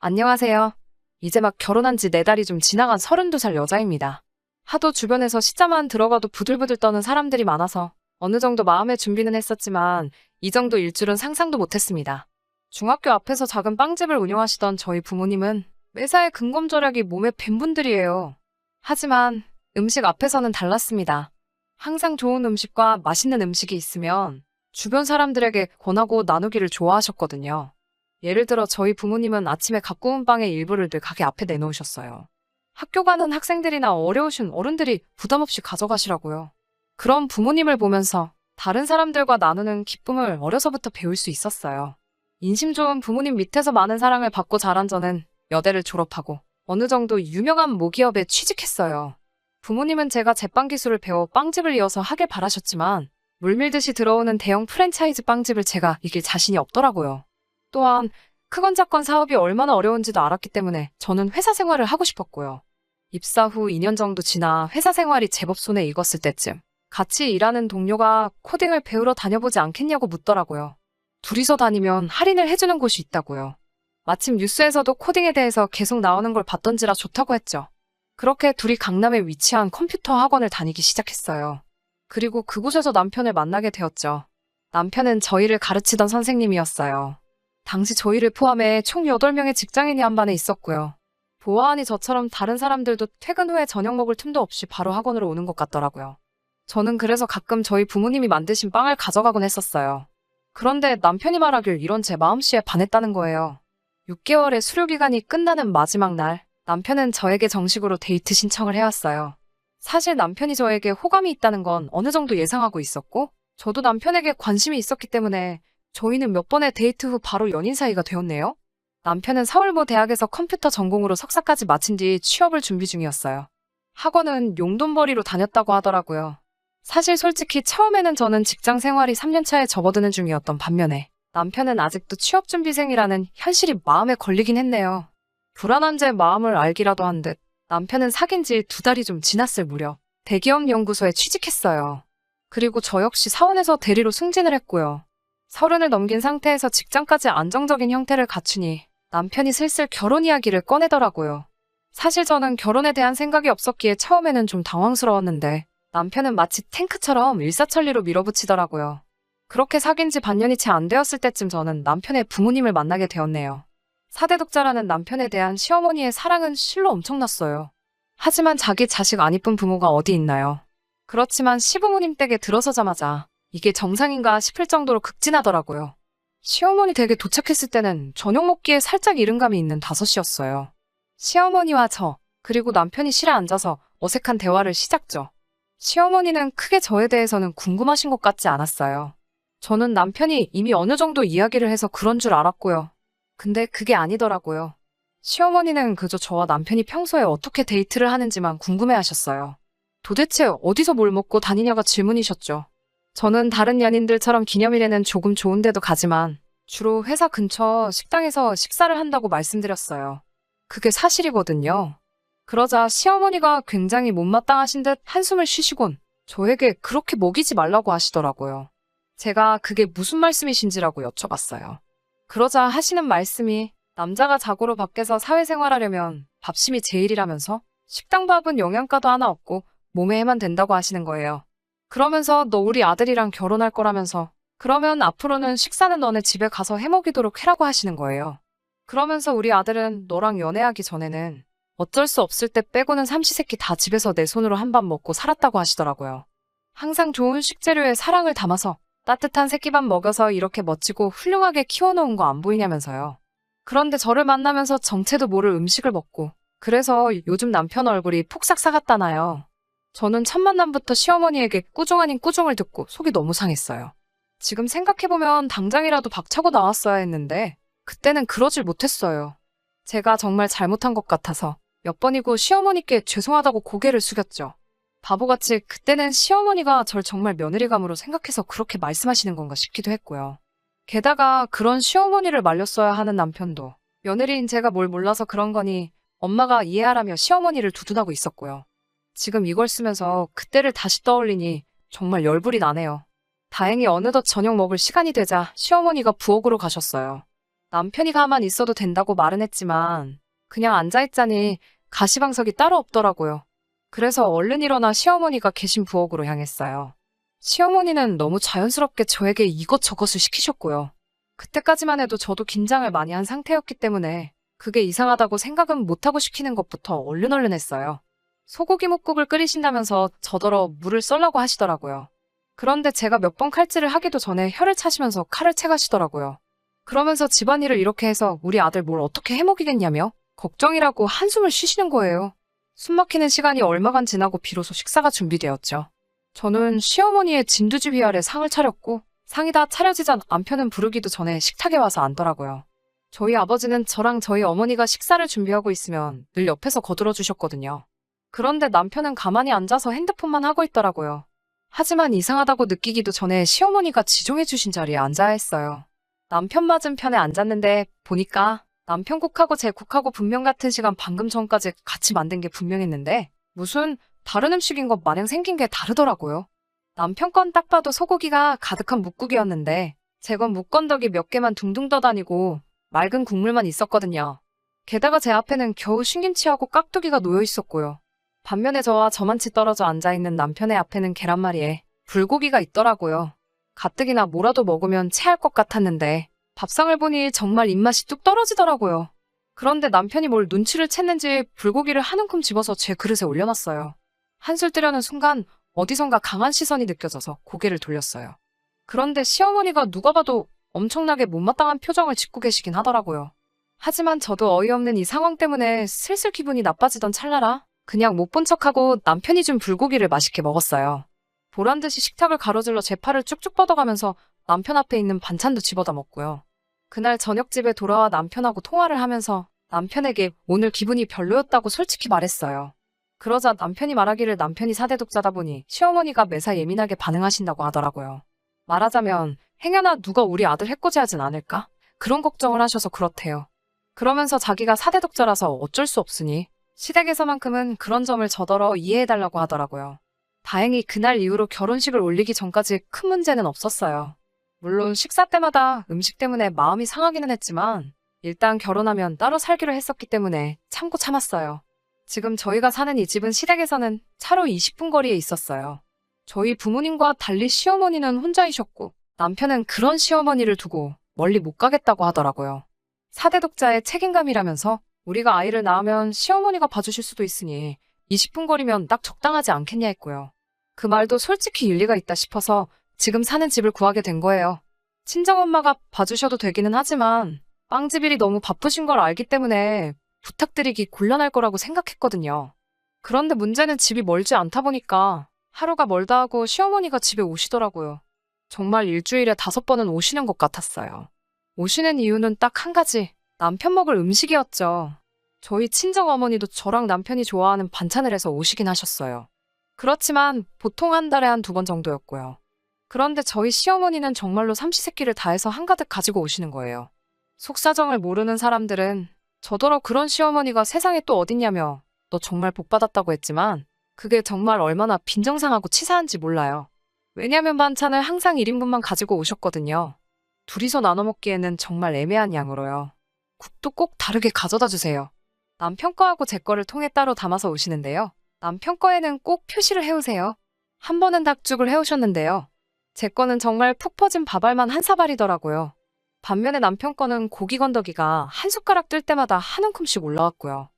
안녕하세요. 이제 막 결혼한 지 4달이 좀 지나간 32살 여자입니다. 하도 주변에서 시자만 들어가도 부들부들 떠는 사람들이 많아서 어느 정도 마음의 준비는 했었지만 이 정도일 줄은 상상도 못했습니다. 중학교 앞에서 작은 빵집을 운영하시던 저희 부모님은 매사에 근검절약이 몸에 밴 분들이에요. 하지만 음식 앞에서는 달랐습니다. 항상 좋은 음식과 맛있는 음식이 있으면 주변 사람들에게 권하고 나누기를 좋아하셨거든요. 예를 들어 저희 부모님은 아침에 갖고 온 빵의 일부를 늘 가게 앞에 내놓으셨어요. 학교 가는 학생들이나 어려우신 어른들이 부담 없이 가져가시라고요. 그런 부모님을 보면서 다른 사람들과 나누는 기쁨을 어려서부터 배울 수 있었어요. 인심 좋은 부모님 밑에서 많은 사랑을 받고 자란 저는 여대를 졸업하고 어느 정도 유명한 모기업에 취직했어요. 부모님은 제가 제빵 기술을 배워 빵집을 이어서 하길 바라셨지만 물밀듯이 들어오는 대형 프랜차이즈 빵집을 제가 이길 자신이 없더라고요. 또한 크건 작건 사업이 얼마나 어려운지도 알았기 때문에 저는 회사 생활을 하고 싶었고요. 입사 후 2년 정도 지나 회사 생활이 제법 손에 익었을 때쯤 같이 일하는 동료가 코딩을 배우러 다녀보지 않겠냐고 묻더라고요. 둘이서 다니면 할인을 해주는 곳이 있다고요. 마침 뉴스에서도 코딩에 대해서 계속 나오는 걸 봤던지라 좋다고 했죠. 그렇게 둘이 강남에 위치한 컴퓨터 학원을 다니기 시작했어요. 그리고 그곳에서 남편을 만나게 되었죠. 남편은 저희를 가르치던 선생님이었어요. 당시 저희를 포함해 총 8명의 직장인이 한 반에 있었고요. 보아하니 저처럼 다른 사람들도 퇴근 후에 저녁 먹을 틈도 없이 바로 학원으로 오는 것 같더라고요. 저는 그래서 가끔 저희 부모님이 만드신 빵을 가져가곤 했었어요. 그런데 남편이 말하길 이런 제 마음씨에 반했다는 거예요. 6개월의 수료 기간이 끝나는 마지막 날, 남편은 저에게 정식으로 데이트 신청을 해왔어요. 사실 남편이 저에게 호감이 있다는 건 어느 정도 예상하고 있었고, 저도 남편에게 관심이 있었기 때문에 저희는 몇 번의 데이트 후 바로 연인 사이가 되었네요. 남편은 서울모 대학에서 컴퓨터 전공으로 석사까지 마친 뒤 취업을 준비 중이었어요. 학원은 용돈벌이로 다녔다고 하더라고요. 사실 솔직히 처음에는 저는 직장 생활이 3년 차에 접어드는 중이었던 반면에 남편은 아직도 취업준비생이라는 현실이 마음에 걸리긴 했네요. 불안한 제 마음을 알기라도 한 듯 남편은 사귄 지 2달이 좀 지났을 무렵 대기업 연구소에 취직했어요. 그리고 저 역시 사원에서 대리로 승진을 했고요. 30을 넘긴 상태에서 직장까지 안정적인 형태를 갖추니 남편이 슬슬 결혼 이야기를 꺼내더라고요. 사실 저는 결혼에 대한 생각이 없었기에 처음에는 좀 당황스러웠는데 남편은 마치 탱크처럼 일사천리로 밀어붙이더라고요. 그렇게 사귄 지 반년이 채 안 되었을 때쯤 저는 남편의 부모님을 만나게 되었네요. 4대 독자라는 남편에 대한 시어머니의 사랑은 실로 엄청났어요. 하지만 자기 자식 안 이쁜 부모가 어디 있나요? 그렇지만 시부모님 댁에 들어서자마자 이게 정상인가 싶을 정도로 극진하더라고요. 시어머니 댁에 도착했을 때는 저녁 먹기에 살짝 이른감이 있는 5시였어요. 시어머니와 저, 그리고 남편이 실에 앉아서 어색한 대화를 시작죠. 시어머니는 크게 저에 대해서는 궁금하신 것 같지 않았어요. 저는 남편이 이미 어느 정도 이야기를 해서 그런 줄 알았고요. 근데 그게 아니더라고요. 시어머니는 그저 저와 남편이 평소에 어떻게 데이트를 하는지만 궁금해하셨어요. 도대체 어디서 뭘 먹고 다니냐가 질문이셨죠. 저는 다른 연인들처럼 기념일에는 조금 좋은 데도 가지만 주로 회사 근처 식당에서 식사를 한다고 말씀드렸어요. 그게 사실이거든요. 그러자 시어머니가 굉장히 못마땅하신 듯 한숨을 쉬시곤 저에게 그렇게 먹이지 말라고 하시더라고요. 제가 그게 무슨 말씀이신지라고 여쭤봤어요. 그러자 하시는 말씀이 남자가 자고로 밖에서 사회생활하려면 밥심이 제일이라면서 식당 밥은 영양가도 하나 없고 몸에 해만 된다고 하시는 거예요. 그러면서 너 우리 아들이랑 결혼할 거라면서 그러면 앞으로는 식사는 너네 집에 가서 해먹이도록 해라고 하시는 거예요. 그러면서 우리 아들은 너랑 연애하기 전에는 어쩔 수 없을 때 빼고는 삼시세끼 다 집에서 내 손으로 한 밥 먹고 살았다고 하시더라고요. 항상 좋은 식재료에 사랑을 담아서 따뜻한 새끼밥 먹여서 이렇게 멋지고 훌륭하게 키워놓은 거 안 보이냐면서요. 그런데 저를 만나면서 정체도 모를 음식을 먹고 그래서 요즘 남편 얼굴이 폭삭 사갔다나요. 저는 첫 만남부터 시어머니에게 꾸중 아닌 꾸중을 듣고 속이 너무 상했어요. 지금 생각해보면 당장이라도 박차고 나왔어야 했는데 그때는 그러질 못했어요. 제가 정말 잘못한 것 같아서 몇 번이고 시어머니께 죄송하다고 고개를 숙였죠. 바보같이 그때는 시어머니가 절 정말 며느리감으로 생각해서 그렇게 말씀하시는 건가 싶기도 했고요. 게다가 그런 시어머니를 말렸어야 하는 남편도 며느리인 제가 뭘 몰라서 그런 거니 엄마가 이해하라며 시어머니를 두둔하고 있었고요. 지금 이걸 쓰면서 그때를 다시 떠올리니 정말 열불이 나네요. 다행히 어느덧 저녁 먹을 시간이 되자 시어머니가 부엌으로 가셨어요. 남편이 가만 있어도 된다고 말은 했지만 그냥 앉아있자니 가시방석이 따로 없더라고요. 그래서 얼른 일어나 시어머니가 계신 부엌으로 향했어요. 시어머니는 너무 자연스럽게 저에게 이것저것을 시키셨고요. 그때까지만 해도 저도 긴장을 많이 한 상태였기 때문에 그게 이상하다고 생각은 못하고 시키는 것부터 얼른 했어요. 소고기 뭇국을 끓이신다면서 저더러 물을 썰라고 하시더라고요. 그런데 제가 몇 번 칼질을 하기도 전에 혀를 차시면서 칼을 채가시더라고요. 그러면서 집안일을 이렇게 해서 우리 아들 뭘 어떻게 해먹이겠냐며 걱정이라고 한숨을 쉬시는 거예요. 숨막히는 시간이 얼마간 지나고 비로소 식사가 준비되었죠. 저는 시어머니의 진두지휘 아래 상을 차렸고 상이 다 차려지자 남편은 부르기도 전에 식탁에 와서 앉더라고요. 저희 아버지는 저랑 저희 어머니가 식사를 준비하고 있으면 늘 옆에서 거들어 주셨거든요. 그런데 남편은 가만히 앉아서 핸드폰만 하고 있더라고요. 하지만 이상하다고 느끼기도 전에 시어머니가 지정해 주신 자리에 앉아야 했어요. 남편 맞은편에 앉았는데 보니까 남편 국하고 제 국하고 분명 같은 시간 방금 전까지 같이 만든 게 분명했는데 무슨 다른 음식인 것 마냥 생긴 게 다르더라고요. 남편 건 딱 봐도 소고기가 가득한 묵국이었는데 제 건 묵건더기 몇 개만 둥둥 떠다니고 맑은 국물만 있었거든요. 게다가 제 앞에는 겨우 신김치하고 깍두기가 놓여 있었고요. 반면에 저와 저만치 떨어져 앉아있는 남편의 앞에는 계란말이에 불고기가 있더라고요. 가뜩이나 뭐라도 먹으면 체할 것 같았는데 밥상을 보니 정말 입맛이 뚝 떨어지더라고요. 그런데 남편이 뭘 눈치를 챘는지 불고기를 한 움큼 집어서 제 그릇에 올려놨어요. 한술 뜨려는 순간 어디선가 강한 시선이 느껴져서 고개를 돌렸어요. 그런데 시어머니가 누가 봐도 엄청나게 못마땅한 표정을 짓고 계시긴 하더라고요. 하지만 저도 어이없는 이 상황 때문에 슬슬 기분이 나빠지던 찰나라 그냥 못 본 척하고 남편이 준 불고기를 맛있게 먹었어요. 보란듯이 식탁을 가로질러 제 팔을 쭉쭉 뻗어가면서 남편 앞에 있는 반찬도 집어다 먹고요. 그날 저녁 집에 돌아와 남편하고 통화를 하면서 남편에게 오늘 기분이 별로였다고 솔직히 말했어요. 그러자 남편이 말하기를 남편이 사대독자다 보니 시어머니가 매사 예민하게 반응하신다고 하더라고요. 말하자면 행여나 누가 우리 아들 해코지하진 않을까? 그런 걱정을 하셔서 그렇대요. 그러면서 자기가 사대독자라서 어쩔 수 없으니 시댁에서만큼은 그런 점을 저더러 이해해달라고 하더라고요. 다행히 그날 이후로 결혼식을 올리기 전까지 큰 문제는 없었어요. 물론 식사 때마다 음식 때문에 마음이 상하기는 했지만 일단 결혼하면 따로 살기로 했었기 때문에 참고 참았어요. 지금 저희가 사는 이 집은 시댁에서는 차로 20분 거리에 있었어요. 저희 부모님과 달리 시어머니는 혼자이셨고 남편은 그런 시어머니를 두고 멀리 못 가겠다고 하더라고요. 사대독자의 책임감이라면서 우리가 아이를 낳으면 시어머니가 봐주실 수도 있으니 20분 거리면 딱 적당하지 않겠냐 했고요. 그 말도 솔직히 일리가 있다 싶어서 지금 사는 집을 구하게 된 거예요. 친정엄마가 봐주셔도 되기는 하지만 빵집일이 너무 바쁘신 걸 알기 때문에 부탁드리기 곤란할 거라고 생각했거든요. 그런데 문제는 집이 멀지 않다 보니까 하루가 멀다 하고 시어머니가 집에 오시더라고요. 정말 일주일에 5번은 오시는 것 같았어요. 오시는 이유는 딱 한 가지, 남편 먹을 음식이었죠. 저희 친정어머니도 저랑 남편이 좋아하는 반찬을 해서 오시긴 하셨어요. 그렇지만 보통 한 달에 한 2번 정도였고요. 그런데 저희 시어머니는 정말로 삼시세끼를 다해서 한가득 가지고 오시는 거예요. 속사정을 모르는 사람들은 저더러 그런 시어머니가 세상에 또 어딨냐며 너 정말 복받았다고 했지만 그게 정말 얼마나 빈정상하고 치사한지 몰라요. 왜냐면 반찬을 항상 1인분만 가지고 오셨거든요. 둘이서 나눠 먹기에는 정말 애매한 양으로요. 국도 꼭 다르게 가져다 주세요. 남편 거하고 제 거를 통에 따로 담아서 오시는데요. 남편 거에는 꼭 표시를 해오세요. 한 번은 닭죽을 해오셨는데요. 제 거는 정말 푹 퍼진 밥알만 한 사발이더라고요. 반면에 남편 거는 고기 건더기가 한 숟가락 뜰 때마다 한 움큼씩 올라왔고요.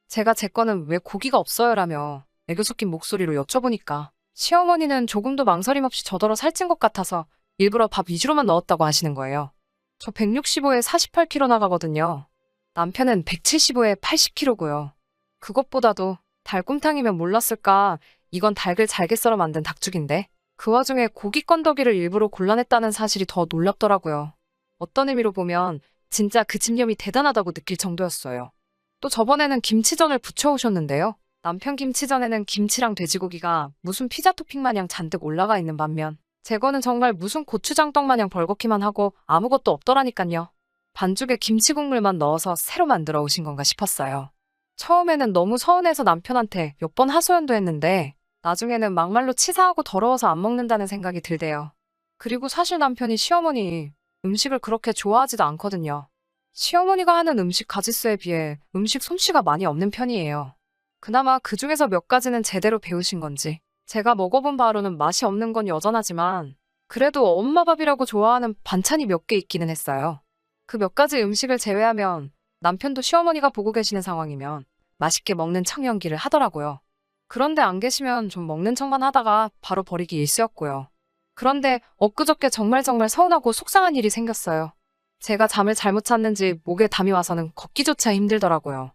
제가 제 거는 왜 고기가 없어요라며 애교 섞인 목소리로 여쭤보니까 시어머니는 조금도 망설임 없이 저더러 살찐 것 같아서 일부러 밥 위주로만 넣었다고 하시는 거예요. 저 165에 48kg 나가거든요. 남편은 175에 80kg고요. 그것보다도 닭곰탕이면 몰랐을까 이건 닭을 잘게 썰어 만든 닭죽인데 그 와중에 고기 건더기를 일부러 골라냈다는 사실이 더 놀랍더라고요. 어떤 의미로 보면 진짜 그 집념이 대단하다고 느낄 정도였어요. 또 저번에는 김치전을 부쳐오셨는데요. 남편 김치전에는 김치랑 돼지고기가 무슨 피자 토핑 마냥 잔뜩 올라가 있는 반면 제 거는 정말 무슨 고추장떡 마냥 벌겋기만 하고 아무것도 없더라니깐요. 반죽에 김치 국물만 넣어서 새로 만들어 오신 건가 싶었어요. 처음에는 너무 서운해서 남편한테 몇 번 하소연도 했는데 나중에는 막말로 치사하고 더러워서 안 먹는다는 생각이 들대요. 그리고 사실 남편이 시어머니 음식을 그렇게 좋아하지도 않거든요. 시어머니가 하는 음식 가짓수에 비해 음식 솜씨가 많이 없는 편이에요. 그나마 그 중에서 몇 가지는 제대로 배우신 건지 제가 먹어본 바로는 맛이 없는 건 여전하지만 그래도 엄마 밥이라고 좋아하는 반찬이 몇 개 있기는 했어요. 그 몇 가지 음식을 제외하면 남편도 시어머니가 보고 계시는 상황이면 맛있게 먹는 척 연기를 하더라고요. 그런데 안 계시면 좀 먹는 척만 하다가 바로 버리기 일쑤였고요. 그런데 엊그저께 정말 서운하고 속상한 일이 생겼어요. 제가 잠을 잘못 잤는지 목에 담이 와서는 걷기조차 힘들더라고요.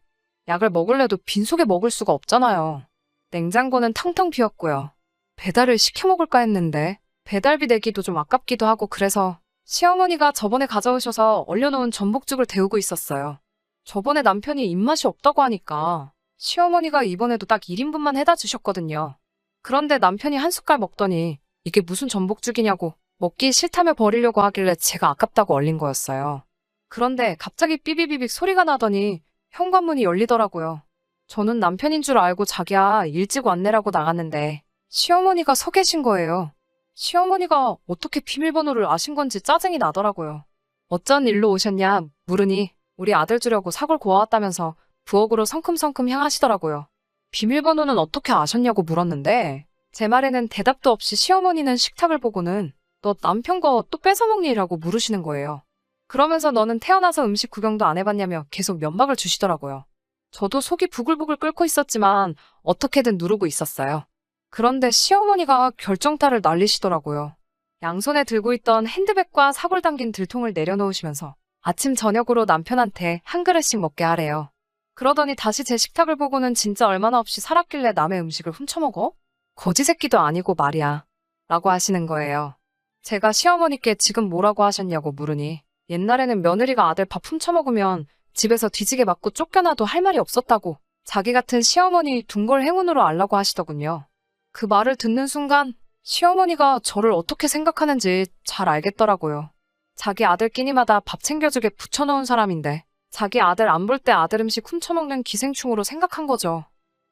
약을 먹을래도 빈속에 먹을 수가 없잖아요. 냉장고는 텅텅 비었고요. 배달을 시켜 먹을까 했는데 배달비 내기도 좀 아깝기도 하고 그래서 시어머니가 저번에 가져오셔서 얼려놓은 전복죽을 데우고 있었어요. 저번에 남편이 입맛이 없다고 하니까 시어머니가 이번에도 딱 1인분만 해다 주셨거든요. 그런데 남편이 한 숟갈 먹더니 이게 무슨 전복죽이냐고 먹기 싫다며 버리려고 하길래 제가 아깝다고 얼린 거였어요. 그런데 갑자기 삐비비빅 소리가 나더니 현관문이 열리더라고요. 저는 남편인 줄 알고 자기야 일찍 왔네라고 나갔는데 시어머니가 서 계신 거예요. 시어머니가 어떻게 비밀번호를 아신 건지 짜증이 나더라고요. 어쩐 일로 오셨냐 물으니 우리 아들 주려고 사골 구워왔다면서 부엌으로 성큼성큼 향하시더라고요. 비밀번호는 어떻게 아셨냐고 물었는데 제 말에는 대답도 없이 시어머니는 식탁을 보고는 너 남편 거 또 뺏어먹니라고 물으시는 거예요. 그러면서 너는 태어나서 음식 구경도 안 해봤냐며 계속 면박을 주시더라고요. 저도 속이 부글부글 끓고 있었지만 어떻게든 누르고 있었어요. 그런데 시어머니가 결정타를 날리시더라고요. 양손에 들고 있던 핸드백과 사골 담긴 들통을 내려놓으시면서 아침 저녁으로 남편한테 한 그릇씩 먹게 하래요. 그러더니 다시 제 식탁을 보고는 진짜 얼마나 없이 살았길래 남의 음식을 훔쳐먹어? 거지 새끼도 아니고 말이야. 라고 하시는 거예요. 제가 시어머니께 지금 뭐라고 하셨냐고 물으니 옛날에는 며느리가 아들 밥 훔쳐먹으면 집에서 뒤지게 맞고 쫓겨나도 할 말이 없었다고 자기 같은 시어머니 둔걸 행운으로 알라고 하시더군요. 그 말을 듣는 순간 시어머니가 저를 어떻게 생각하는지 잘 알겠더라고요. 자기 아들 끼니마다 밥 챙겨주게 붙여놓은 사람인데 자기 아들 안 볼 때 아들 음식 훔쳐먹는 기생충으로 생각한 거죠.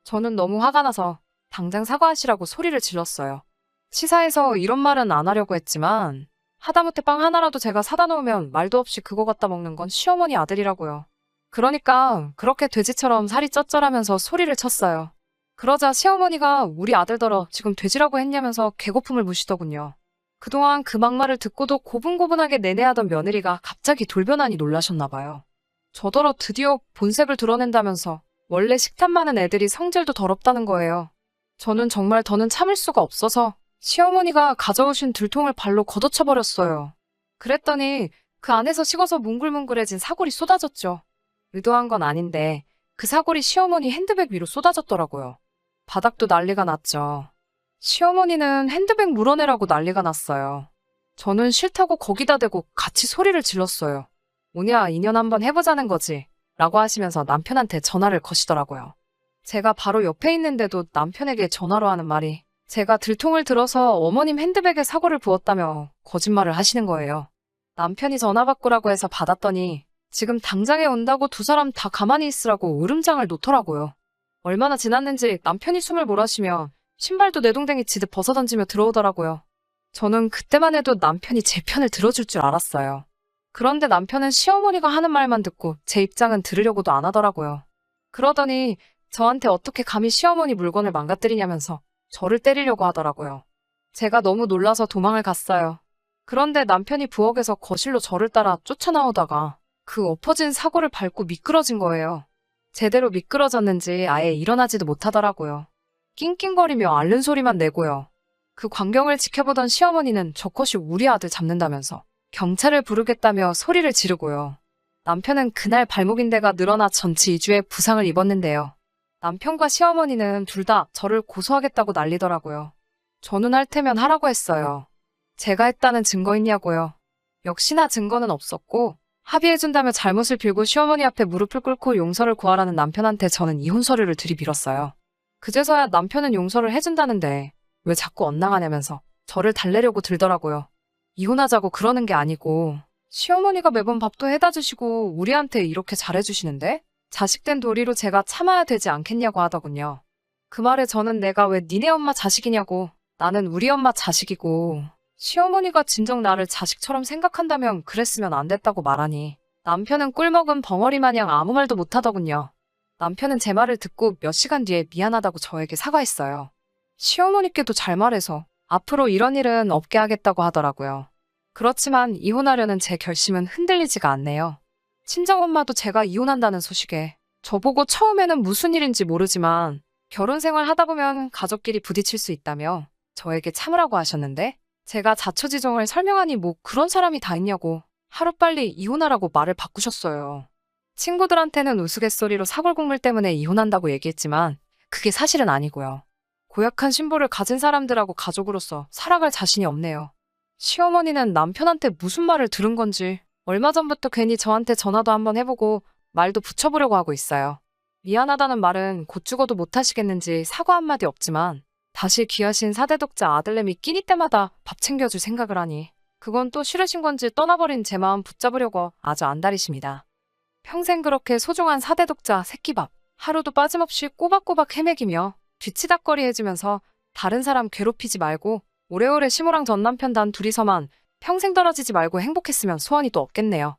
저는 너무 화가 나서 당장 사과하시라고 소리를 질렀어요. 치사해서 이런 말은 안 하려고 했지만 하다못해 빵 하나라도 제가 사다 놓으면 말도 없이 그거 갖다 먹는 건 시어머니 아들이라고요. 그러니까 그렇게 돼지처럼 살이 쩌쩌라면서 소리를 쳤어요. 그러자 시어머니가 우리 아들더러 지금 돼지라고 했냐면서 개고픔을 무시더군요. 그동안 그 막말을 듣고도 고분고분하게 내내하던 며느리가 갑자기 돌변하니 놀라셨나 봐요. 저더러 드디어 본색을 드러낸다면서 원래 식탐 많은 애들이 성질도 더럽다는 거예요. 저는 정말 더는 참을 수가 없어서 시어머니가 가져오신 들통을 발로 걷어쳐버렸어요. 그랬더니 그 안에서 식어서 뭉글뭉글해진 사골이 쏟아졌죠. 의도한 건 아닌데 그 사골이 시어머니 핸드백 위로 쏟아졌더라고요. 바닥도 난리가 났죠. 시어머니는 핸드백 물어내라고 난리가 났어요. 저는 싫다고 거기다 대고 같이 소리를 질렀어요. 뭐냐, 인연 한번 해보자는 거지. 라고 하시면서 남편한테 전화를 거시더라고요. 제가 바로 옆에 있는데도 남편에게 전화로 하는 말이 제가 들통을 들어서 어머님 핸드백에 사골을 부었다며 거짓말을 하시는 거예요. 남편이 전화 바꾸라고 해서 받았더니 지금 당장에 온다고 두 사람 다 가만히 있으라고 으름장을 놓더라고요. 얼마나 지났는지 남편이 숨을 몰아쉬며 신발도 내동댕이 지듯 벗어던지며 들어오더라고요. 저는 그때만 해도 남편이 제 편을 들어줄 줄 알았어요. 그런데 남편은 시어머니가 하는 말만 듣고 제 입장은 들으려고도 안 하더라고요. 그러더니 저한테 어떻게 감히 시어머니 물건을 망가뜨리냐면서 저를 때리려고 하더라고요. 제가 너무 놀라서 도망을 갔어요. 그런데 남편이 부엌에서 거실로 저를 따라 쫓아나오다가 그 엎어진 사골을 밟고 미끄러진 거예요. 제대로 미끄러졌는지 아예 일어나지도 못하더라고요. 낑낑거리며 앓는 소리만 내고요. 그 광경을 지켜보던 시어머니는 저것이 우리 아들 잡는다면서 경찰을 부르겠다며 소리를 지르고요. 남편은 그날 발목인대가 늘어나 전치 2주의 부상을 입었는데요. 남편과 시어머니는 둘 다 저를 고소하겠다고 난리더라고요. 저는 할 테면 하라고 했어요. 제가 했다는 증거 있냐고요. 역시나 증거는 없었고 합의해준다며 잘못을 빌고 시어머니 앞에 무릎을 꿇고 용서를 구하라는 남편한테 저는 이혼 서류를 들이밀었어요. 그제서야 남편은 용서를 해준다는데 왜 자꾸 엇나가냐면서 저를 달래려고 들더라고요. 이혼하자고 그러는 게 아니고 시어머니가 매번 밥도 해다 주시고 우리한테 이렇게 잘해주시는데 자식된 도리로 제가 참아야 되지 않겠냐고 하더군요. 그 말에 저는 내가 왜 니네 엄마 자식이냐고, 나는 우리 엄마 자식이고 시어머니가 진정 나를 자식처럼 생각한다면 그랬으면 안 됐다고 말하니 남편은 꿀먹은 벙어리 마냥 아무 말도 못하더군요. 남편은 제 말을 듣고 몇 시간 뒤에 미안하다고 저에게 사과했어요. 시어머니께도 잘 말해서 앞으로 이런 일은 없게 하겠다고 하더라고요. 그렇지만 이혼하려는 제 결심은 흔들리지가 않네요. 친정엄마도 제가 이혼한다는 소식에 저보고 처음에는 무슨 일인지 모르지만 결혼 생활 하다 보면 가족끼리 부딪힐 수 있다며 저에게 참으라고 하셨는데 제가 자초지종을 설명하니 뭐 그런 사람이 다 있냐고 하루빨리 이혼하라고 말을 바꾸셨어요. 친구들한테는 우스갯소리로 사골국물 때문에 이혼한다고 얘기했지만 그게 사실은 아니고요. 고약한 신보를 가진 사람들하고 가족으로서 살아갈 자신이 없네요. 시어머니는 남편한테 무슨 말을 들은 건지 얼마 전부터 괜히 저한테 전화도 한번 해보고 말도 붙여보려고 하고 있어요. 미안하다는 말은 곧 죽어도 못하시겠는지 사과 한마디 없지만 다시 귀하신 4대 독자 아들내미 끼니 때마다 밥 챙겨줄 생각을 하니 그건 또 싫으신 건지 떠나버린 제 마음 붙잡으려고 아주 안달이십니다. 평생 그렇게 소중한 4대 독자 새끼밥 하루도 빠짐없이 꼬박꼬박 헤매기며 뒤치다꺼리 해주면서 다른 사람 괴롭히지 말고 오래오래 시모랑 전 남편 단 둘이서만 평생 떨어지지 말고 행복했으면 소원이 또 없겠네요.